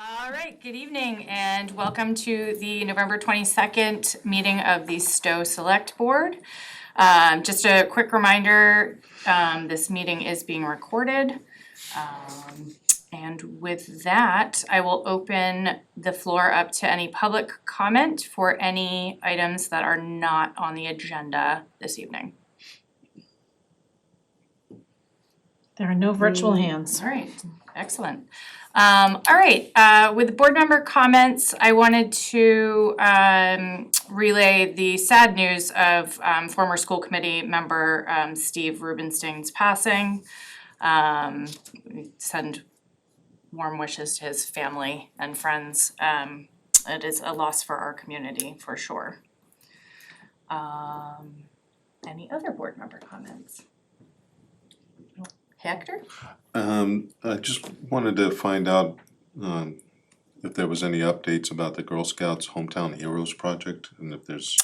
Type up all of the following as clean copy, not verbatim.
All right, good evening and welcome to the November 22nd meeting of the Stow Select Board. Just a quick reminder, this meeting is being recorded. And with that, I will open the floor up to any public comment for any items that are not on the agenda this evening. There are no virtual hands. All right, excellent. All right, with the board member comments, I wanted to relay the sad news of former school committee member Steve Rubenstein's passing. Send warm wishes to his family and friends. It is a loss for our community for sure. Any other board member comments? Hector? I just wanted to find out if there was any updates about the Girl Scouts Hometown Heroes project, and if there's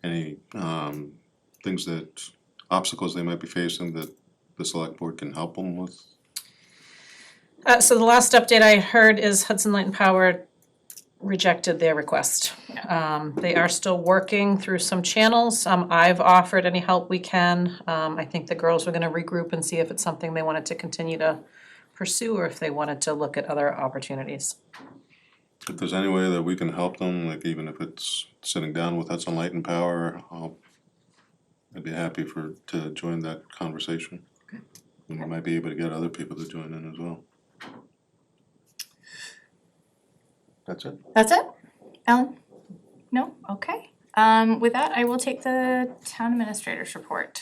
any obstacles they might be facing that the select board can help them with. So the last update I heard is Hudson Light and Power rejected their request. They are still working through some channels. I've offered any help we can. I think the girls were gonna regroup and see if it's something they wanted to continue to pursue or if they wanted to look at other opportunities. If there's any way that we can help them, like even if it's sitting down with Hudson Light and Power, I'd be happy to join that conversation. Okay. And we might be able to get other people to join in as well. That's it? That's it? Ellen? No? Okay. With that, I will take the town administrator's report.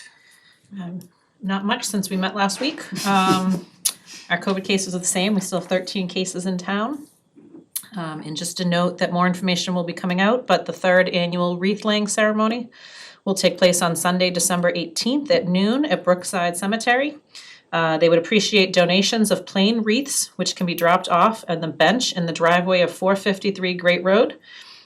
Not much since we met last week. Our COVID cases are the same. We still have 13 cases in town. And just to note that more information will be coming out, but the third annual wreath laying ceremony will take place on Sunday, December 18th at noon at Brookside Cemetery. They would appreciate donations of plain wreaths, which can be dropped off at the bench in the driveway of 453 Great Road.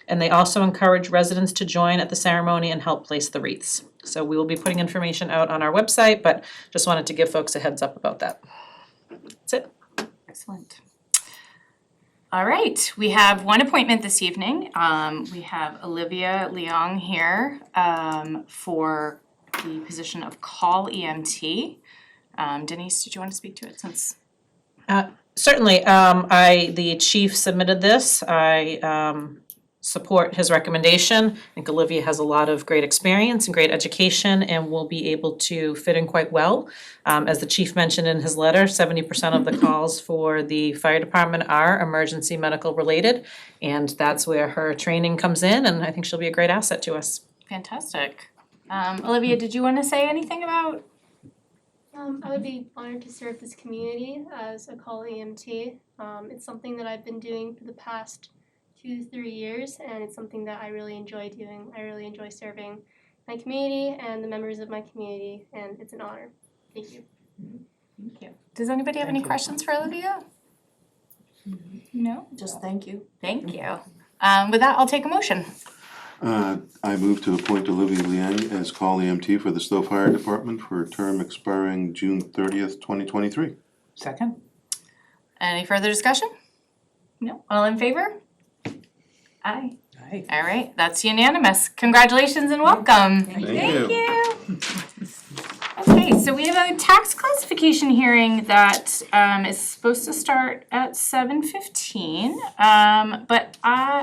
And they also encourage residents to join at the ceremony and help place the wreaths. So we will be putting information out on our website, but just wanted to give folks a heads up about that. That's it. Excellent. All right, we have one appointment this evening. We have Olivia Liang here for the position of Call EMT. Denise, did you want to speak to it since? Certainly, the chief submitted this. I support his recommendation. I think Olivia has a lot of great experience and great education and will be able to fit in quite well. As the chief mentioned in his letter, 70% of the calls for the fire department are emergency medical related, and that's where her training comes in, and I think she'll be a great asset to us. Fantastic. Olivia, did you want to say anything about? I would be honored to serve this community as a Call EMT. It's something that I've been doing for the past 2-3 years, and it's something that I really enjoy doing. I really enjoy serving my community and the members of my community, and it's an honor. Thank you. Thank you. Does anybody have any questions for Olivia? No? Just thank you. Thank you. With that, I'll take a motion. I move to appoint Olivia Liang as Call EMT for the Stow Fire Department for a term expiring June 30th, 2023. Second? Any further discussion? No? All in favor? Aye. Aye. All right, that's unanimous. Congratulations and welcome. Thank you. Okay, so we have a tax classification hearing that is supposed to start at 7:15.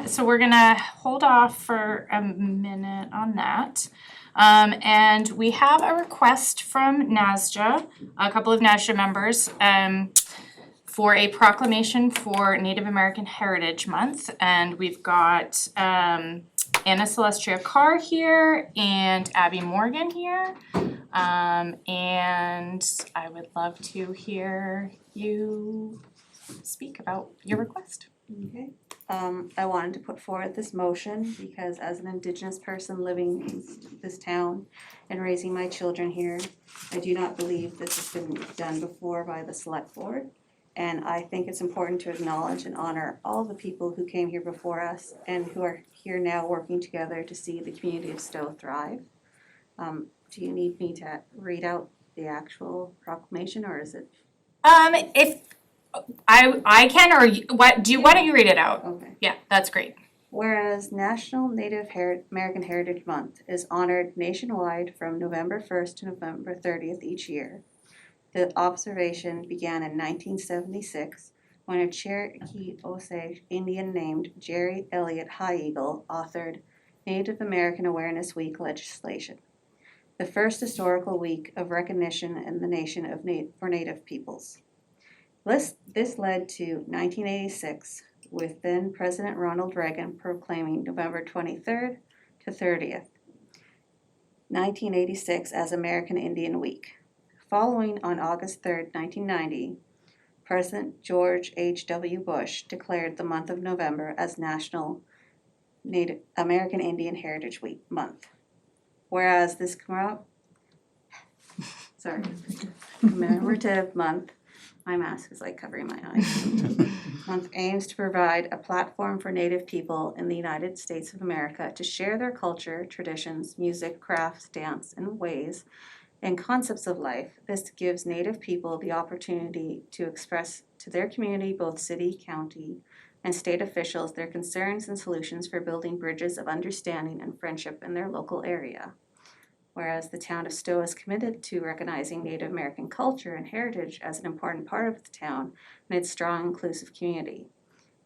So we're gonna hold off for a minute on that. And we have a request from NASJA, a couple of NASJA members, for a proclamation for Native American Heritage Month. And we've got Anna Celestia Carr here and Abby Morgan here. And I would love to hear you speak about your request. Okay. I wanted to put forward this motion because as an Indigenous person living in this town and raising my children here, I do not believe this has been done before by the select board. And I think it's important to acknowledge and honor all the people who came here before us and who are here now working together to see the community of Stow thrive. Do you need me to read out the actual proclamation, or is it? If I can, or why don't you read it out? Okay. Yeah, that's great. Whereas National Native American Heritage Month is honored nationwide from November 1st to November 30th each year. The observation began in 1976 when a Cherokee Osage Indian named Jerry Elliott High Eagle authored Native American Awareness Week legislation, the first historical week of recognition in the nation of for Native peoples. This led to 1986, with then President Ronald Reagan proclaiming November 23rd to 30th, 1986 as American Indian Week. Following on August 3rd, 1990, President George H.W. Bush declared the month of November as National Native American Indian Heritage Week month. Whereas this commemorative month, my mask is like covering my eyes, month aims to provide a platform for Native people in the United States of America to share their culture, traditions, music, crafts, dance, and ways and concepts of life. This gives Native people the opportunity to express to their community, both city, county, and state officials, their concerns and solutions for building bridges of understanding and friendship in their local area. Whereas the town of Stow is committed to recognizing Native American culture and heritage as an important part of the town and its strong, inclusive community.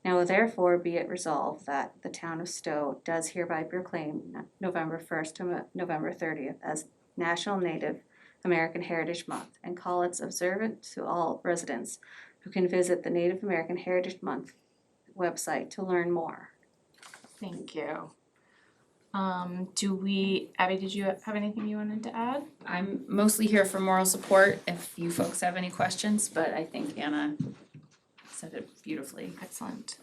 Now therefore be it resolved that the town of Stow does hereby proclaim November 1st to November 30th as National Native American Heritage Month and call its observant to all residents who can visit the Native American Heritage Month website to learn more. Thank you. Abby, did you have anything you wanted to add? I'm mostly here for moral support if you folks have any questions, but I think Anna said it beautifully. Excellent.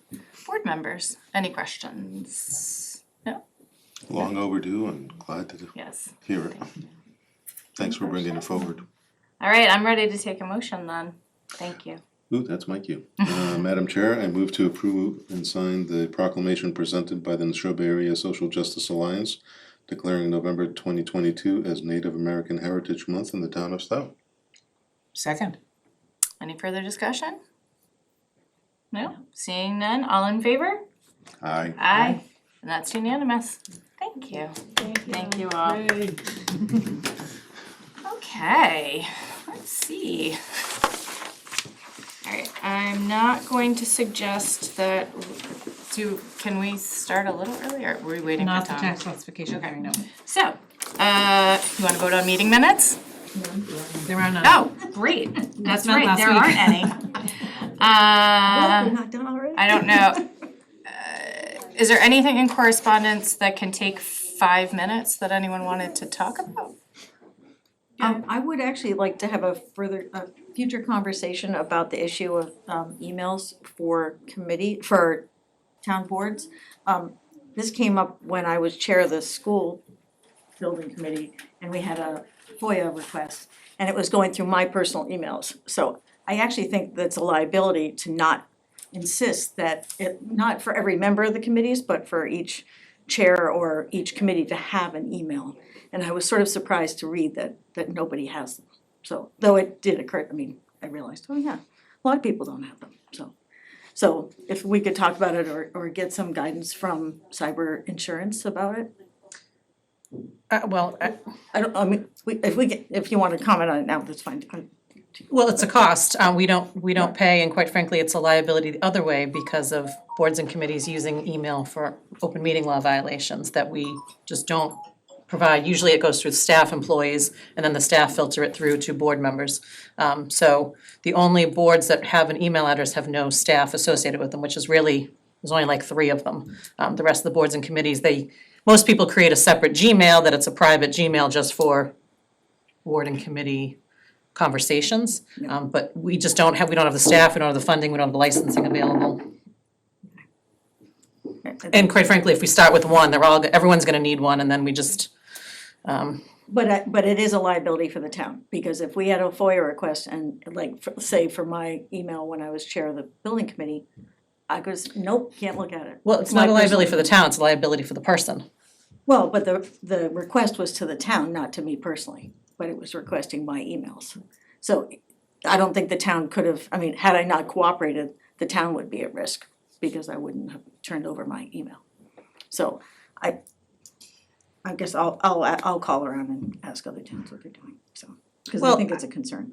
Board members, any questions? No? Long overdue and glad to Yes. hear it. Thanks for bringing it forward. All right, I'm ready to take a motion then. Thank you. Ooh, that's my cue. Madam Chair, I move to approve and sign the proclamation presented by the Neshoba Area Social Justice Alliance declaring November 2022 as Native American Heritage Month in the town of Stow. Second. Any further discussion? No? Seeing none, all in favor? Aye. Aye. And that's unanimous. Thank you. Thank you all. Okay, let's see. Alright, I'm not going to suggest that, can we start a little earlier? Were we waiting for Not the Tom? tax classification hearing, no. So, you wanna vote on meeting minutes? There are none. Oh, great, that's met right, last there week. aren't any. We're not done already? I don't know. Is there anything in correspondence that can take 5 minutes that anyone wanted to talk about? I would actually like to have a future conversation about the issue of emails for town boards. This came up when I was chair of the school building committee and we had a FOIA request and it was going through my personal emails. So I actually think that's a liability to not insist that not for every member of the committees, but for each chair or each committee to have an email. And I was sort of surprised to read that nobody has them. So, though it did occur, I realized, oh yeah, a lot of people don't have them, so if we could talk about it or get some guidance from cyber insurance about it. If you wanna comment on it now, that's fine. Well, it's a cost. We don't pay, and quite frankly, it's a liability the other way because of boards and committees using email for open meeting law violations that we just don't provide. Usually it goes through staff employees and then the staff filter it through to board members. So the only boards that have an email address have no staff associated with them, which is really, there's only like 3 of them. The rest of the boards and committees, most people create a separate Gmail that it's a private Gmail just for board and committee conversations. But we just don't have the staff, we don't have the funding, we don't have the licensing available. And quite frankly, if we start with one, everyone's gonna need one, and then we just, But it is a liability for the town, because if we had a FOIA request and say for my email when I was chair of the building committee, I goes, nope, can't look at it. well, it's not a liability for the town, it's a liability for the person. Well, but the request was to the town, not to me personally, but it was requesting my emails. So I don't think the town could have, I mean, had I not cooperated, the town would be at risk because I wouldn't have turned over my email. So I guess I'll call around and ask other towns what they're doing, so, because I Well, think it's a concern.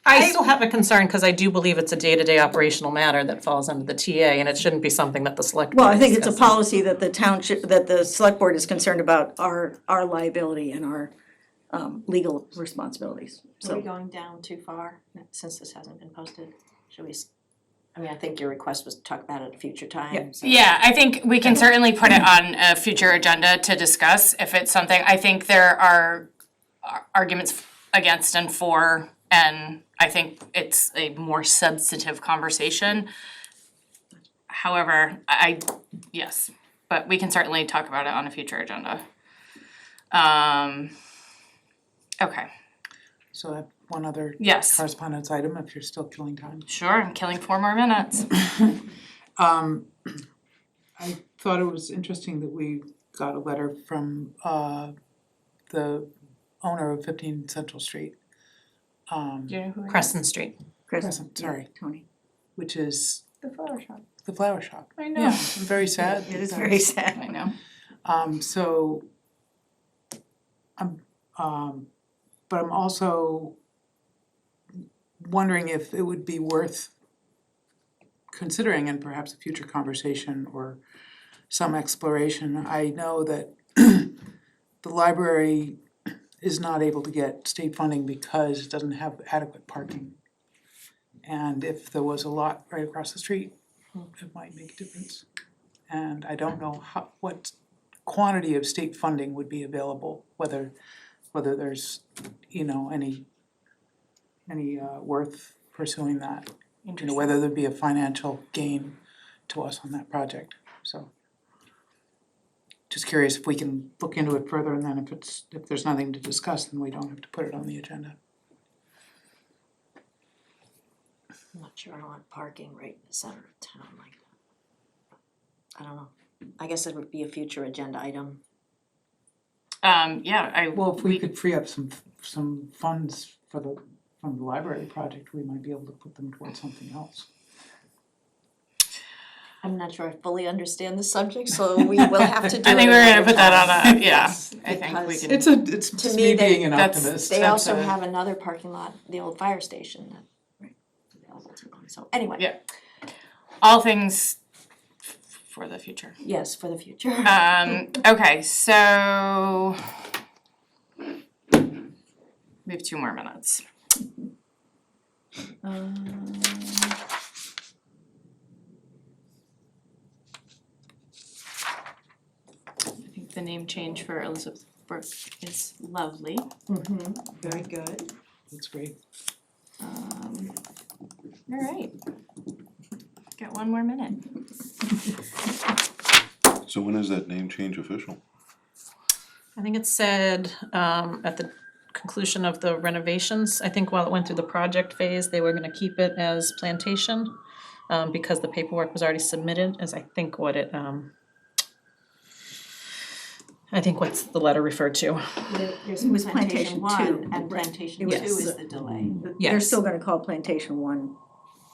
I still have a concern, cause I do believe it's a day-to-day operational matter that falls under the TA, and it shouldn't be something that the select board Well, I is think it's a discussing. policy that the township, that the select board is concerned about our liability and our legal responsibilities, Are we so. going down too far, since this hasn't been posted? Should we, I mean, I think your request was to talk about it at a future time, so. Yeah, I think we can certainly put it on a future agenda to discuss if it's something, I think there are arguments against and for, and I think it's a more substantive conversation. However, yes, but we can certainly talk about it on a future agenda. Okay, So I have one other yes, correspondence item, if you're still killing time. sure, I'm killing 4 more minutes. I thought it was interesting that we got a letter from the owner of 15 Central Street. Do you know who it is? Crescent Street. Crescent, sorry, Tony. which is The flower shop. the flower shop. I know. Yeah, I'm very sad. It is that very I sad. know. So but I'm also wondering if it would be worth considering in perhaps a future conversation or some exploration. I know that the library is not able to get state funding because it doesn't have adequate parking. And if there was a lot right across the street, it might make a difference. And I don't know what quantity of state funding would be available, whether there's, any worth pursuing that. Whether there'd be a financial gain to us on that project, so. Just curious if we can look into it further, and then if there's nothing to discuss, then we don't have to put it on the agenda. I'm not sure I want parking right in the center of town like that. I don't know, I guess it would be a future agenda item. Yeah, Well, if we could free up some funds from the library project, we might be able to put them towards something else. I'm not sure I fully understand the subject, so we will have to do it. I think we're gonna another put that time. on a, yeah, Yes, I think we because can. It's To just me, me being an that's- optimist. They That's also a- have another parking lot, the old fire station that available to them, so anyway. Yeah. All things for the future. Yes, for the future. Okay, so we have 2 more minutes. I think the name change for Elizabeth Brook is lovely. Very good. That's great. All right. Got 1 more minute. So when is that name change official? I think it said at the conclusion of the renovations, I think while it went through the project phase, they were gonna keep it as Plantation because the paperwork was already submitted, as I think what it I think what's the letter referred to. There's It was Plantation Plantation two, One and right. Plantation It Two was- is the delay. They're Yes. still gonna call Plantation 1,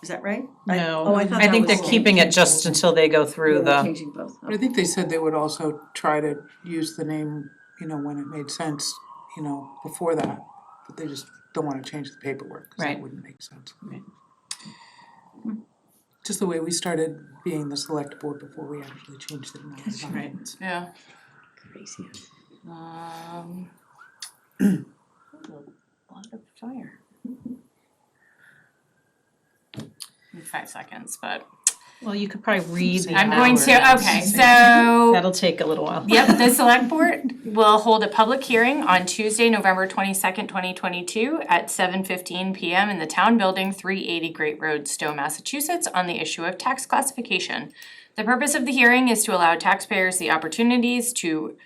is that right? No, I thought I that think was they're keeping it just until they go through They were the, changing both. But I think they said they would also try to use the name, when it made sense, before that. But they just don't wanna change the paperwork, cause Right. that wouldn't make sense. Right. Just the way we started being the select board before we actually changed it in our documents. Yeah. Crazy. A lot of fire. 5 seconds, but well, you could probably read the I'm going to, hours. okay, so. That'll take a little while. Yep, the select board will hold a public hearing on Tuesday, November 22nd, 2022 at 7:15 PM in the Town Building, 380 Great Road, Stow, Massachusetts, on the issue of tax classification. The purpose of the hearing is to allow taxpayers the opportunity to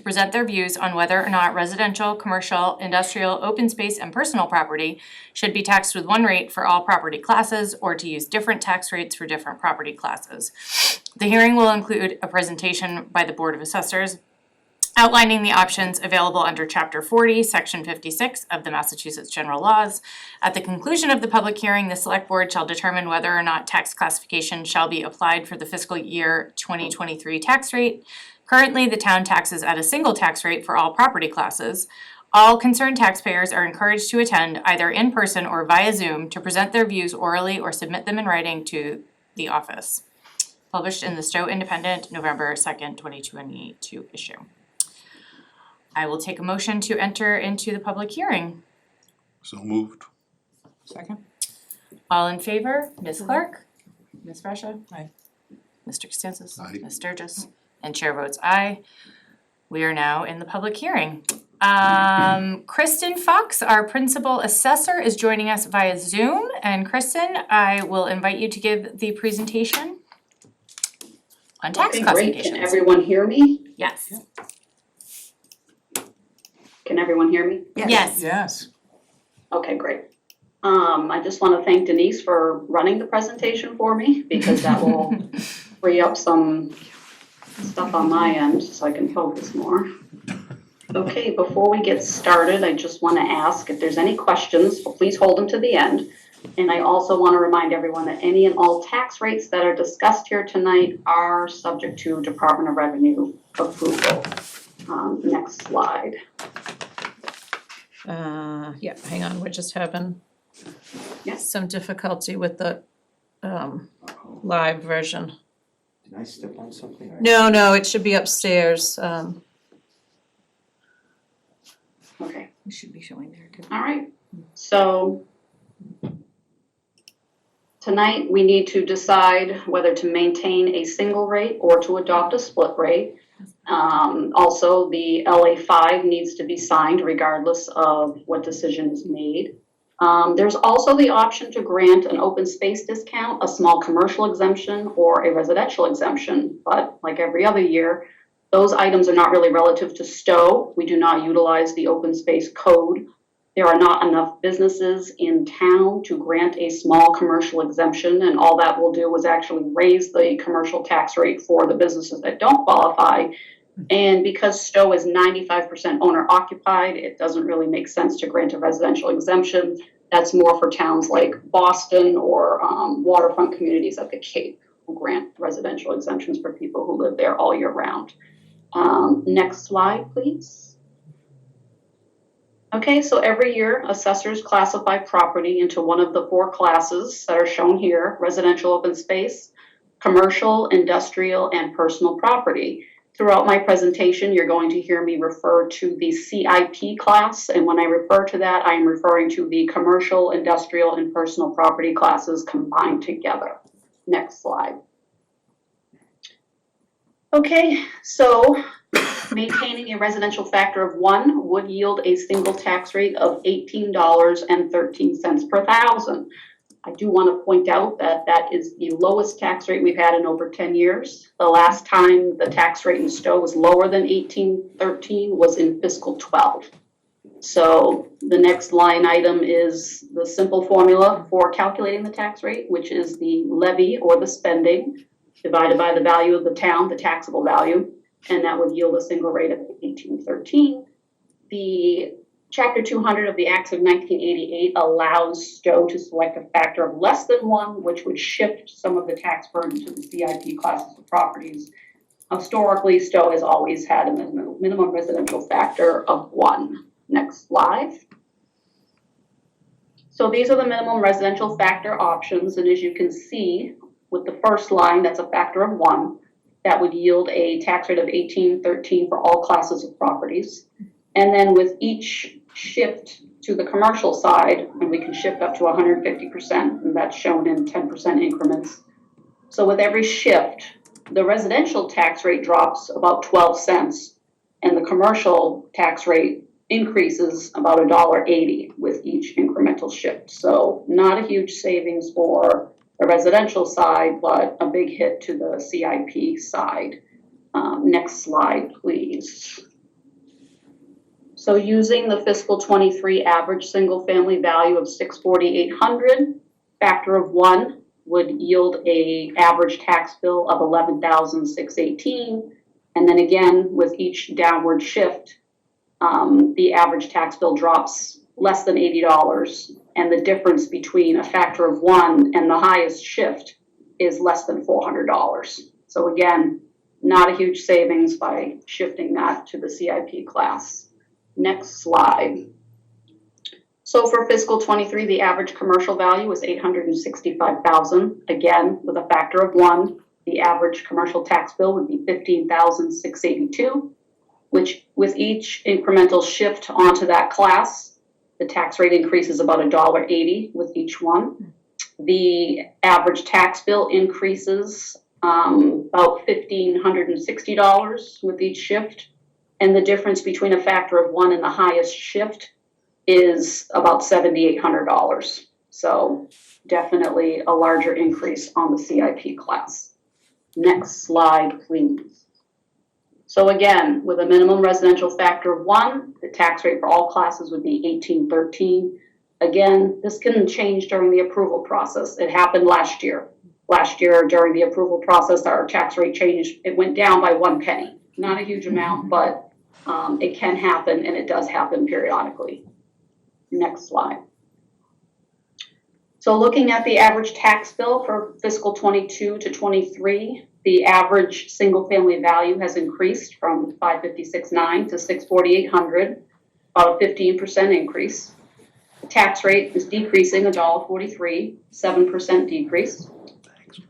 present their views on whether or not residential, commercial, industrial, open space, and personal property should be taxed with one rate for all property classes or to use different tax rates for different property classes. The hearing will include a presentation by the Board of Assessors outlining the options available under Chapter 40, Section 56 of the Massachusetts General Laws. At the conclusion of the public hearing, the Select Board shall determine whether or not tax classification shall be applied for the fiscal year 2023 tax rate. Currently, the town taxes at a single tax rate for all property classes. All concerned taxpayers are encouraged to attend either in person or via Zoom to present their views orally or submit them in writing to the office. Published in the Stow Independent, November 2nd, 2022 issue. I will take a motion to enter into the public hearing. So moved. Second? All in favor? Ms. Clark? Ms. Fresha? Aye. Mr. Costanza? Aye. Ms. Sturgis? And chair votes aye. We are now in the public hearing. Kristen Fox, our principal assessor, is joining us via Zoom. And Kristen, I will invite you to give the presentation on tax Okay, great. classifications. Can everyone hear me? Yes. Can everyone hear me? Yes. Yes. Okay, great. I just want to thank Denise for running the presentation for me because that will free up some stuff on my end so I can focus more. Okay, before we get started, I just want to ask if there's any questions, please hold them to the end. And I also want to remind everyone that any and all tax rates that are discussed here tonight are subject to Department of Revenue approval. Next slide. Yeah, hang on, we're just having Yes. some difficulty with the live version. Did I step on something? No, it should be upstairs. Okay. It should be showing there too. All right, so tonight we need to decide whether to maintain a single rate or to adopt a split rate. Also, the LA5 needs to be signed regardless of what decision is made. There's also the option to grant an open space discount, a small commercial exemption, or a residential exemption, but like every other year, those items are not really relative to Stow. We do not utilize the open space code. There are not enough businesses in town to grant a small commercial exemption, and all that will do is actually raise the commercial tax rate for the businesses that don't qualify. And because Stow is 95% owner occupied, it doesn't really make sense to grant a residential exemption. That's more for towns like Boston or waterfront communities at the Cape who grant residential exemptions for people who live there all year round. Next slide, please. Okay, so every year assessors classify property into one of the four classes that are shown here: residential open space, commercial, industrial, and personal property. Throughout my presentation, you're going to hear me refer to the CIP class, and when I refer to that, I am referring to the commercial, industrial, and personal property classes combined together. Next slide. Okay, so maintaining a residential factor of 1 would yield a single tax rate of $18.13 per thousand. I do want to point out that that is the lowest tax rate we've had in over 10 years. The last time the tax rate in Stow was lower than $18.13 was in fiscal 12. So the next line item is the simple formula for calculating the tax rate, which is the levy or the spending divided by the value of the town, the taxable value, and that would yield a single rate of $18.13. The Chapter 200 of the Acts of 1988 allows Stow to select a factor of less than 1, which would shift some of the tax burden to the CIP classes of properties. Historically, Stow has always had a minimum residential factor of 1. Next slide. So these are the minimum residential factor options, and as you can see, with the first line, that's a factor of 1. That would yield a tax rate of $18.13 for all classes of properties. And then with each shift to the commercial side, and we can shift up to 150%, and that's shown in 10% increments. So with every shift, the residential tax rate drops about 12 cents, and the commercial tax rate increases about $1.80 with each incremental shift. So not a huge savings for the residential side, but a big hit to the CIP side. Next slide, please. So using the fiscal 23 average single family value of $648,000, factor of 1 would yield a average tax bill of $11,618. And then again, with each downward shift, the average tax bill drops less than $80, and the difference between a factor of 1 and the highest shift is less than $400. So again, not a huge savings by shifting that to the CIP class. Next slide. So for fiscal 23, the average commercial value was $865,000. Again, with a factor of 1, the average commercial tax bill would be $15,682, which with each incremental shift onto that class, the tax rate increases about $1.80 with each one. The average tax bill increases about $1,560 with each shift. And the difference between a factor of 1 and the highest shift is about $7,800. So definitely a larger increase on the CIP class. Next slide, please. So again, with a minimum residential factor of 1, the tax rate for all classes would be $1,813. Again, this can change during the approval process. It happened last year. Last year during the approval process, our tax rate changed. It went down by 1 penny. Not a huge amount, but it can happen, and it does happen periodically. Next slide. So looking at the average tax bill for fiscal 22 to 23, the average single family value has increased from $556,900 to $648,000, about a 15% increase. The tax rate is decreasing $1.43, 7% decrease.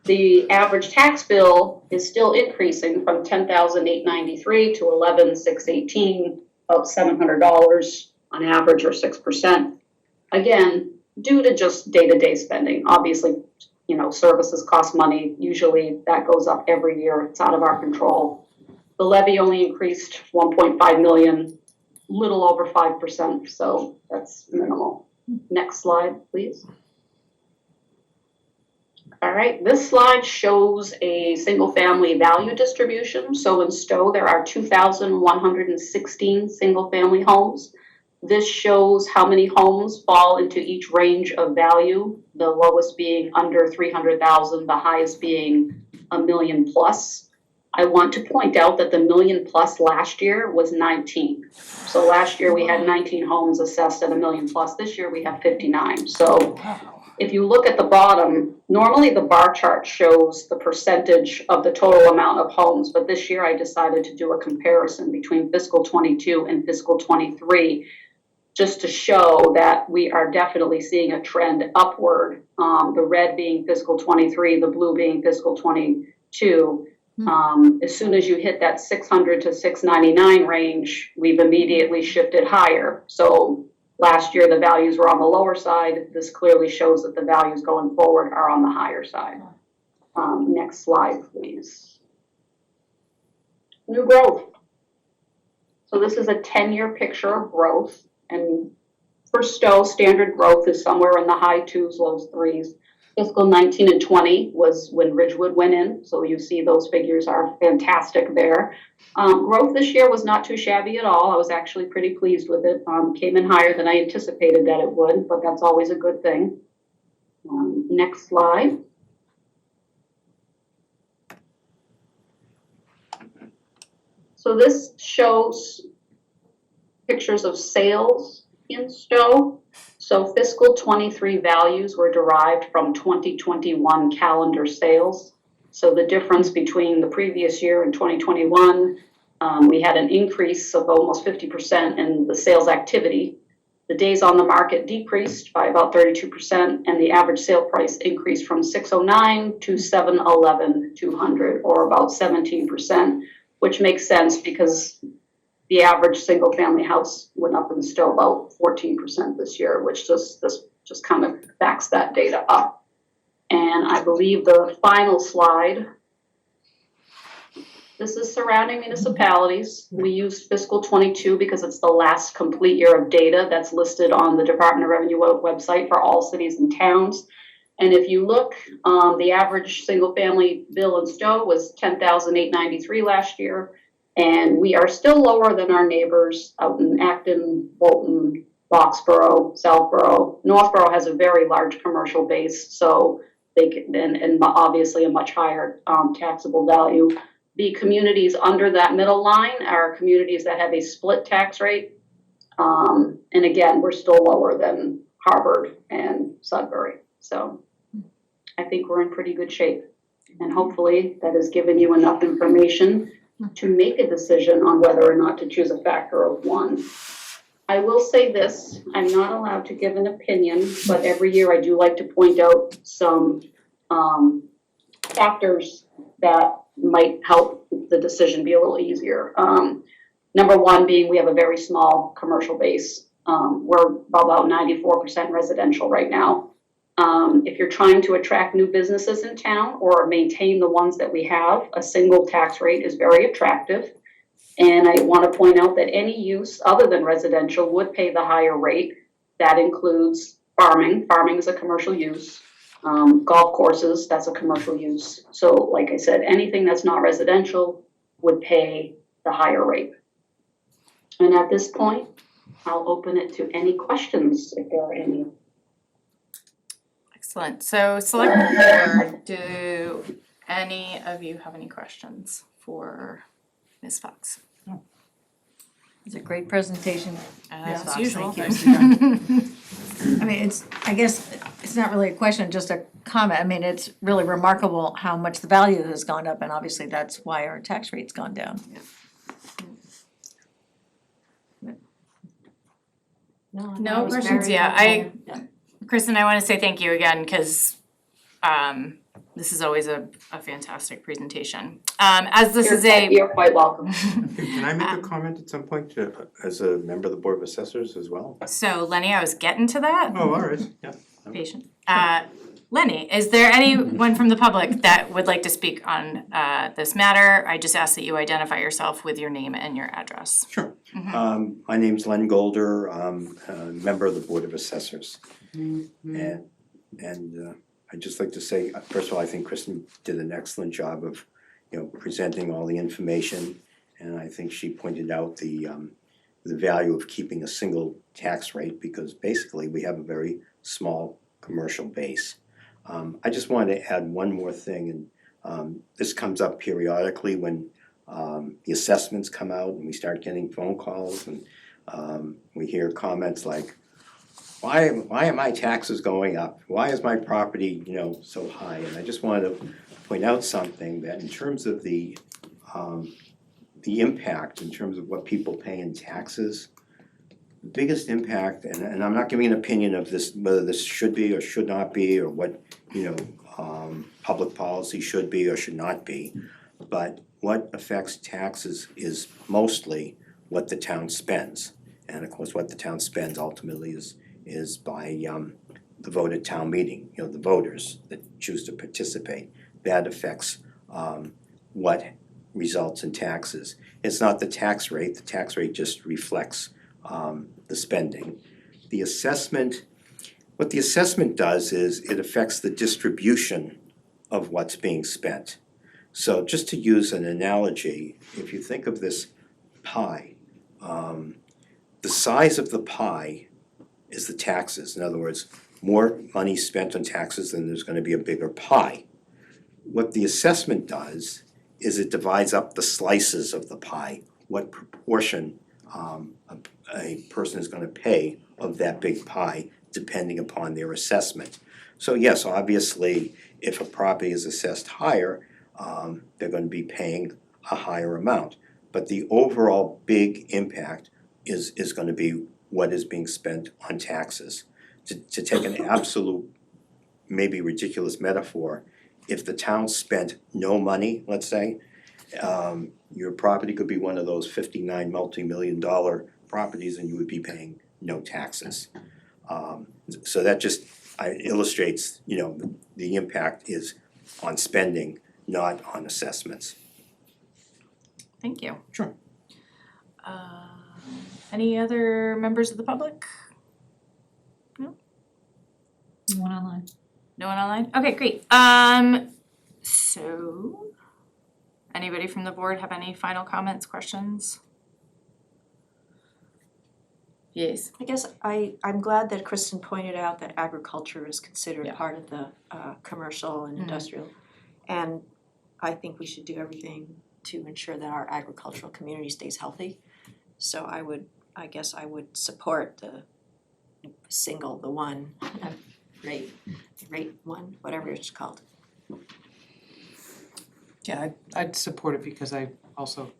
The average tax bill is still increasing from $10,893 to $11,618, about $700 on average, or 6%. Again, due to just day-to-day spending. Obviously, you know, services cost money. Usually that goes up every year. It's out of our control. The levy only increased 1.5 million, little over 5%, so that's minimal. Next slide, please. All right, this slide shows a single family value distribution. So in Stow, there are 2,116 single family homes. This shows how many homes fall into each range of value, the lowest being under 300,000, the highest being $1 million plus. I want to point out that the $1 million plus last year was 19. So last year we had 19 homes assessed at $1 million plus. This year we have 59. So if you look at the bottom, normally the bar chart shows the percentage of the total amount of homes, but this year I decided to do a comparison between fiscal 22 and fiscal 23, just to show that we are definitely seeing a trend upward, the red being fiscal 23, the blue being fiscal 22. As soon as you hit that 600 to 699 range, we've immediately shifted higher. So last year the values were on the lower side. This clearly shows that the values going forward are on the higher side. Next slide, please. New growth. So this is a 10-year picture of growth. And for Stow, standard growth is somewhere in the high 2s, low 3s. Fiscal 19 and 20 was when Ridgewood went in. So you see those figures are fantastic there. Growth this year was not too shabby at all. I was actually pretty pleased with it. Came in higher than I anticipated that it would, but that's always a good thing. Next slide. So this shows pictures of sales in Stow. So fiscal 23 values were derived from 2021 calendar sales. So the difference between the previous year and 2021, we had an increase of almost 50% in the sales activity. The days on the market decreased by about 32%, and the average sale price increased from $609 to $711,200, or about 17%, which makes sense because the average single family house went up in Stow about 14% this year, which just kind of backs that data up. And I believe the final slide, this is surrounding municipalities. We used fiscal 22 because it's the last complete year of data that's listed on the Department of Revenue website for all cities and towns. And if you look, the average single family bill in Stow was $10,893 last year. And we are still lower than our neighbors out in Acton, Bolton, Boxborough, Southborough. Northborough has a very large commercial base, so they can, and obviously a much higher taxable value. The communities under that middle line are communities that have a split tax rate. And again, we're still lower than Harvard and Sudbury. So I think we're in pretty good shape. And hopefully that has given you enough information to make a decision on whether or not to choose a factor of one. I will say this, I'm not allowed to give an opinion, but every year I do like to point out some factors that might help the decision be a little easier. Number one being we have a very small commercial base. We're about 94% residential right now. If you're trying to attract new businesses in town or maintain the ones that we have, a single tax rate is very attractive. And I want to point out that any use other than residential would pay the higher rate. That includes farming. Farming is a commercial use. Golf courses, that's a commercial use. So like I said, anything that's not residential would pay the higher rate. And at this point, I'll open it to any questions if there are any. Excellent. So select board, do any of you have any questions for Ms. Fox? It's a great presentation. As Fox, usual. thank you. I mean, I guess it's not really a question, just a comment. I mean, it's really remarkable how much the value has gone up, and obviously that's why our tax rate's gone down. No questions, yeah, Kristen, I wanna say thank you again, cause this is always a fantastic presentation. As this is You're quite welcome. Can I make a comment at some point as a member of the Board of Assessors as well? So Lenny, I was getting to that, Oh, all right, yeah. patient. Lenny, is there anyone from the public that would like to speak on this matter? I just ask that you identify yourself with your name and your address. Sure. My name's Len Golder, I'm a member of the Board of Assessors. And I'd just like to say, first of all, I think Kristen did an excellent job of, presenting all the information. And I think she pointed out the value of keeping a single tax rate because basically we have a very small commercial base. I just wanted to add one more thing, and this comes up periodically when the assessments come out and we start getting phone calls and we hear comments like, why are my taxes going up? Why is my property, so high? And I just wanted to point out something that in terms of the impact, in terms of what people pay in taxes, the biggest impact, and I'm not giving an opinion of this, whether this should be or should not be, or what, public policy should be or should not be, but what affects taxes is mostly what the town spends. And of course, what the town spends ultimately is by the vote at town meeting, the voters that choose to participate. That affects what results in taxes. It's not the tax rate just reflects the spending. The assessment, what the assessment does is it affects the distribution of what's being spent. So just to use an analogy, if you think of this pie, the size of the pie is the taxes. In other words, more money spent on taxes, then there's gonna be a bigger pie. What the assessment does is it divides up the slices of the pie, what proportion a person is gonna pay of that big pie, depending upon their assessment. So yes, obviously, if a property is assessed higher, they're gonna be paying a higher amount. But the overall big impact is gonna be what is being spent on taxes. To take an absolute, maybe ridiculous metaphor, if the town spent no money, let's say, your property could be one of those 59 multi-million-dollar properties and you would be paying no taxes. So that just illustrates, the impact is on spending, not on assessments. Thank you. Sure. Any other members of the public? One online. No one online? Okay, great. So anybody from the board have any final comments, questions? Yes. I guess I'm glad that Kristen pointed out that agriculture is considered Yeah. part of the commercial and industrial. And I think we should do everything to ensure that our agricultural community stays healthy. So I guess I would support the one, rate one, whatever it's called. Yeah, I'd support it because I also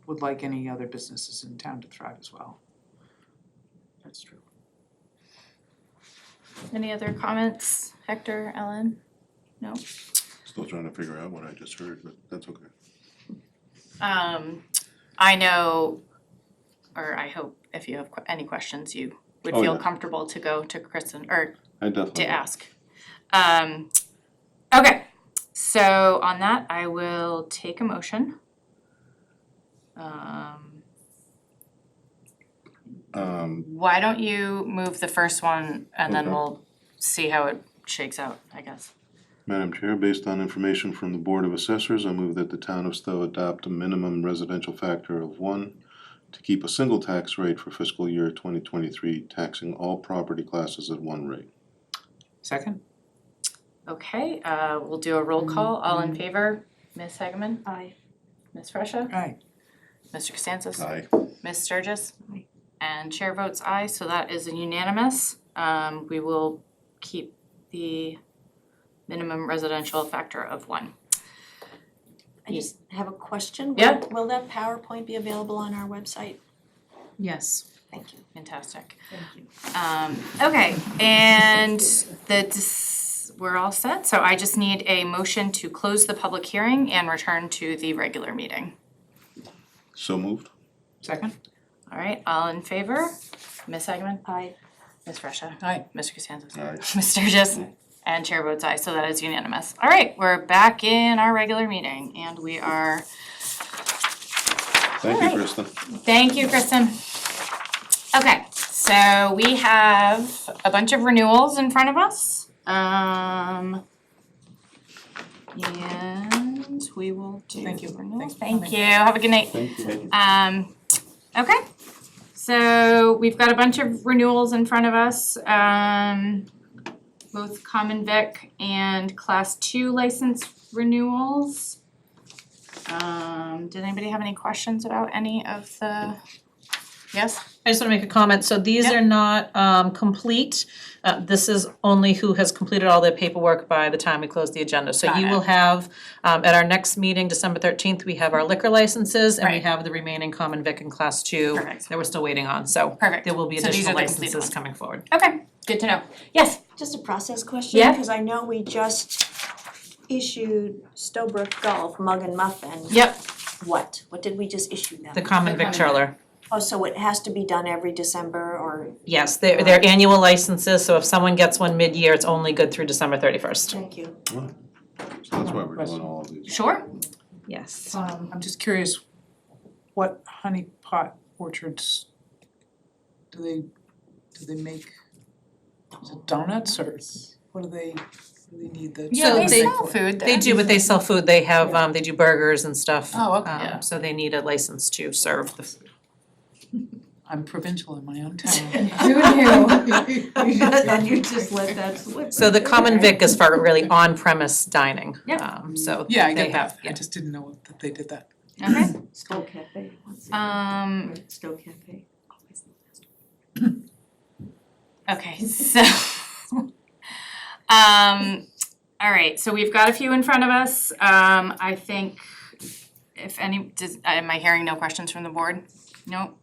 would like any other businesses in town to thrive as well. That's true. Any other comments, Hector, Ellen? No? Still trying to figure out what I just heard, but that's okay. I know, or I hope if you have any questions, you would Oh, feel yeah. comfortable to go to Kristen, or I definitely. to ask. Okay, so on that, I will take a motion. Why don't you move the first one and then Okay. we'll see how it shakes out, I guess. Madam Chair, based on information from the Board of Assessors, I move that the town of Stow adopt a minimum residential factor of 1 to keep a single tax rate for fiscal year 2023, taxing all property classes at one rate. Second? Okay, we'll do a roll call, all in favor, Ms. Hageman, Aye. Ms. Fresha, Aye. Mr. Costanzas, Aye. Ms. Sturgis, Aye. and chair votes aye, so that is a unanimous. We will keep the minimum residential factor of 1. I just have a question. Yeah. Will that PowerPoint be available on our website? Yes. Thank you. Fantastic. Thank you. Okay, and we're all set, so I just need a motion to close the public hearing and return to the regular meeting. So moved? Second? All right, all in favor? Ms. Hageman? Aye. Ms. Fresha? Aye. Mr. Costanzas? Aye. Ms. Sturgis? And chair votes aye, so that is unanimous. All right, we're back in our regular meeting and we are, Thank you, Kristen. thank you, Kristen. Okay, so we have a bunch of renewals in front of us. And we will do Thank you. renewals. Thanks Thank for you, have a good night. Thank you. Okay, so we've got a bunch of renewals in front of us. Both Common Vic and Class 2 license renewals. Did anybody have any questions about any of the, yes? I just wanna make a comment, so these are not complete. This is only who has completed all their paperwork by the time we close the agenda. So Got you it. will have, at our next meeting, December 13th, we have our liquor licenses and we Right. have the remaining Common Vic and Class 2 Perfect. that we're still waiting on, so Perfect. there will be So these additional are the completed licenses ones. coming forward. Okay, good to know. Yes, Just a process question, Yeah. because I know we just issued Stow Golf Mug and Muffin. yep, What did we just issue them? The Common The Common Victualer. Oh, so it has to be done every December or? Yes, they're annual licenses, so if someone gets one mid-year, it's only good through December 31st. Thank you. So that's why we're doing all of these. sure. Yes. I'm just curious, what honey pot orchards do they make? Is it donuts or what do they need the? Yeah, So they they- sell food there. They do, but they sell food, they have, they do burgers and stuff. Oh, okay. Yeah. So they need a license to serve the food. I'm provincial in my own town. And you just let that slip. So the Common Vic is for really on-premise dining. Yeah. So Yeah, I they get have, that, I just didn't know that they did that. Okay, Stow Cafe. Stow Cafe. okay, so, all right, so we've got a few in front of us. I think if any, am I hearing no questions from the board? Nope.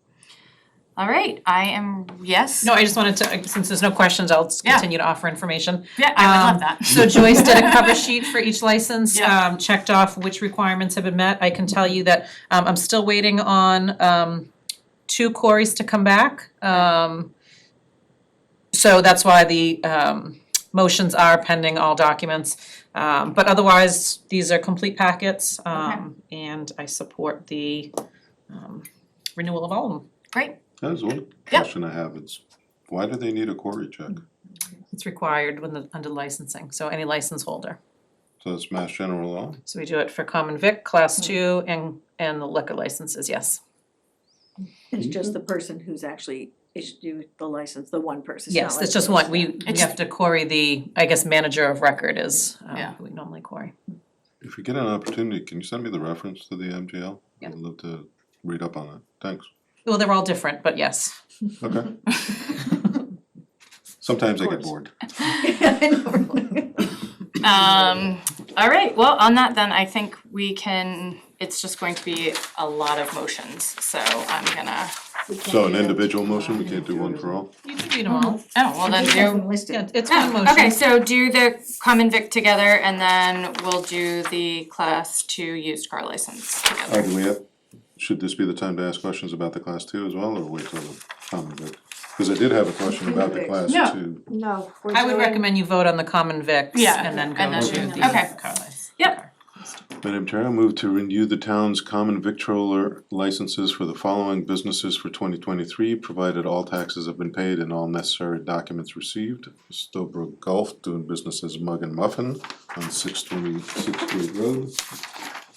All right, I am, yes? no, I just wanted to, since there's no questions, I'll Yeah. continue to offer information. Yeah, I would love that. So Joyce did a cover sheet for each license, Yeah. checked off which requirements have been met. I can tell you that I'm still waiting on 2 quarries to come back. So that's why the motions are pending all documents. But otherwise, these are complete packets, and I support the renewal of all of them. Great, That is one question I have, it's why do they need a quarry check? It's required under licensing, so any license holder. So it's Mass General Law? So we do it for Common Vic, Class 2, and the liquor licenses, yes. It's just the person who's actually issued the license, the one person. It's not Yes, like it's just the one, staff. we have to quarry the, I guess, manager of record is Yeah. who we normally quarry. If you get an opportunity, can you send me the reference to the MGL? Yeah. I'd love to read up on it. Thanks. Well, they're all different, but yes. Okay. Sometimes I get course. bored. I know, really. All right, well, on that then, I think we can, it's just going to be a lot of motions, so I'm gonna, So an individual motion, we can't do one for all? You can read them all. oh, well then do. Yeah, it's one Oh, motion. okay, so do the common vic together and then we'll do the class 2 used car license together. Do we have, should this be the time to ask questions about the class 2 as well, or wait till the common vic? Because I did have a question about the class No. 2. No, we're I would doing- recommend you vote on the common vics Yeah, and then go and then to do- the okay. car license. Yep. Madam Chair, I move to renew the town's common victualler licenses for the following businesses for 2023, provided all taxes have been paid and all necessary documents received. Stow Brook Golf, doing business as Mug and Muffin on 626 Great Road.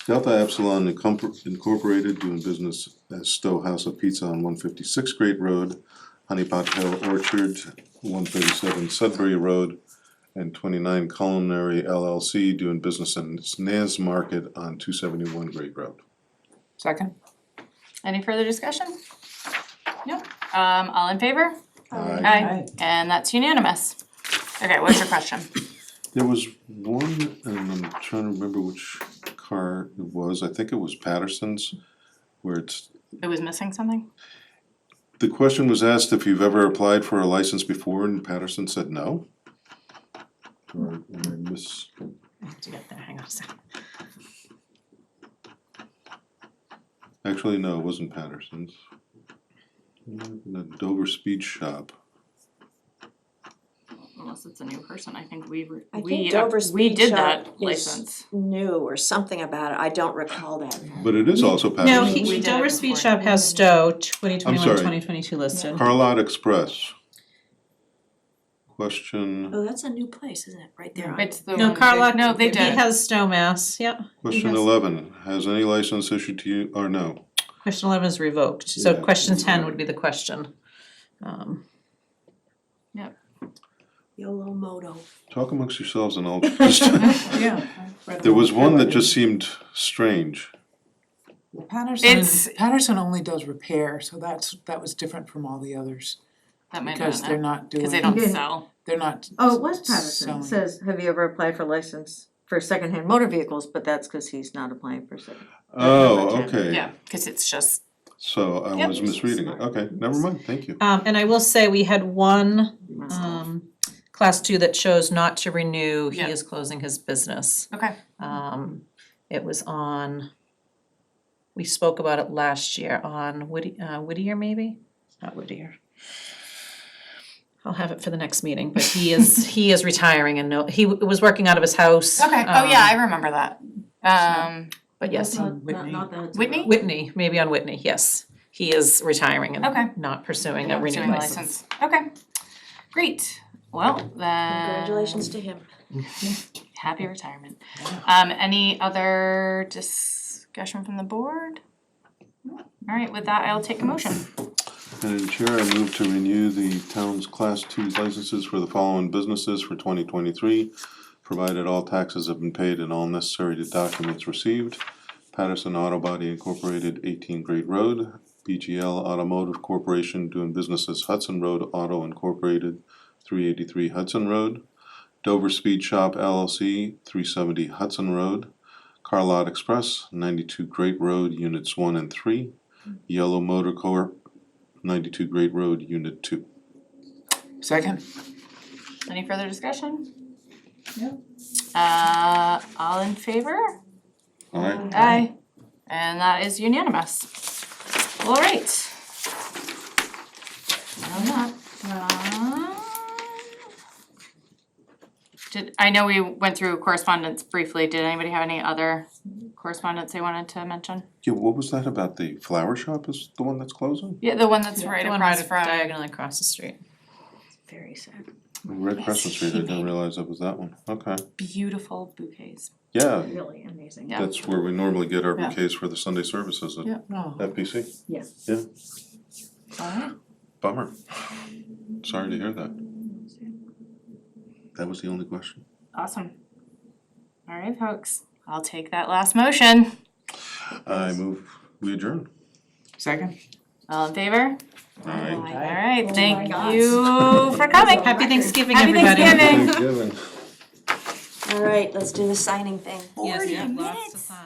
Delta Epsilon Incorporated, doing business as Stow House of Pizza on 156 Great Road. Honey Pot Hill Orchard, 137 Sudbury Road. And 29 Culinary LLC, doing business in NASJA Market on 271 Great Road. Second? Any further discussion? No, all in favor? Aye. And that's unanimous. Okay, what's your question? There was one, and I'm trying to remember which car it was, I think it was Patterson's, where it's, It was missing something? the question was asked if you've ever applied for a license before, and Patterson said no. Or am I miss? I have to get there, hang on a second. Actually, no, it wasn't Patterson's. The Dover Speed Shop. Unless it's a new person, I think we I think Dover we Speed did Shop that is license. new or something about it, I don't recall that. But it is also No, Patterson's. We did it Dover Speed before. Shop has Stow 2021, sorry. 2022 listed. Carlotte Express. Question, Oh, that's a new place, isn't it, right there on? It's the No, one Carlock, no, they he did. has Stow Mass, yep. question Yes. 11, has any license issued to you, or no? Question 11 is revoked, so Yeah. question 10 would be the question. YOLO MOTO. Talk amongst yourselves and I'll just, Yeah. there was one that just seemed strange. It's- Patterson only does repair, so that was different from all the others. That might Because not they're know, not doing, cause they don't didn't. sell. they're not. Oh, it was Patterson, selling. it says, have you ever applied for license for secondhand motor vehicles, but that's cause he's not applying for second. Oh, okay. Yeah, cause it's just, So I Yep. was misreading it, okay, never mind, thank you. And I will say we had one class 2 that chose not to renew, he Yeah. is closing his business. okay, It was on, we spoke about it last year on Whittier maybe? Not Whittier. I'll have it for the next meeting, but he is retiring and he was working out of his house. okay, oh yeah, I remember that. But yes, he- Whitney? Whitney, maybe on Whitney, yes. He is retiring Okay. and not pursuing a renewed Pursuing a license. Okay, great, well, then. Congratulations to him. Happy retirement. Any other discussion from the board? Alright, with that, I'll take a motion. Madam Chair, I move to renew the town's Class 2 licenses for the following businesses for 2023, provided all taxes have been paid and all necessary documents received. Patterson Auto Body Incorporated, 18 Great Road. BGL Automotive Corporation, doing business as Hudson Road Auto Incorporated, 383 Hudson Road. Dover Speed Shop LLC, 370 Hudson Road. Carlotte Express, 92 Great Road, Units 1 and 3. Yellow Motor Corp, 92 Great Road, Unit 2. Second? Any further discussion? No. All in favor? Aye. Aye. And that is unanimous. Alright. I know we went through correspondence briefly, did anybody have any other correspondence they wanted to mention? Yeah, what was that about the flower shop is the one that's closing? Yeah, the one that's right The one across right from. diagonally across the street. Very sad. Red Crescent Street, I didn't realize that was that one, okay. Beautiful bouquets. Yeah, Really amazing. Yeah. that's where we normally get our Yeah. bouquets for the Sunday services at Yeah. No. FPC. Yeah. Yeah, Alright. bummer. Sorry to hear that. That was the only question. Awesome. Alright, folks. I'll take that last motion. I move, we adjourn. Second? All in favor? Aye. All right, thank gosh. you for coming. Happy Thanksgiving, Happy everybody. Thanksgiving. Thanksgiving. Alright, let's do the signing thing. Yes, 40 yeah, lots to minutes. sign.